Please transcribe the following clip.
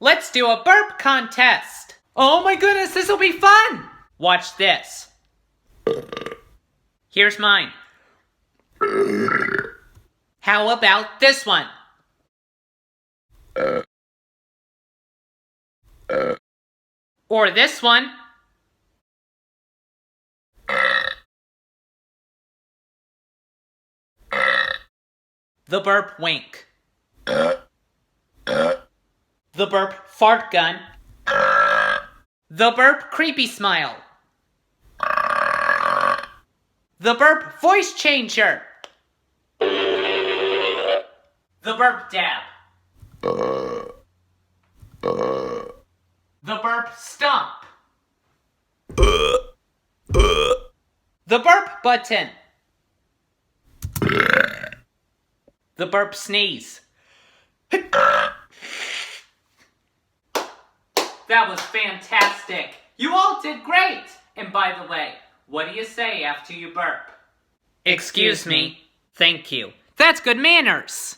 Let's do a burp contest. Oh my goodness, this will be fun. Watch this. Here's mine. How about this one? Or this one? The burp wink. The burp fart gun. The burp creepy smile. The burp voice changer. The burp dab. The burp stomp. The burp button. The burp sneeze. That was fantastic. You all did great. And by the way, what do you say after you burp? Excuse me. Thank you. That's good manners.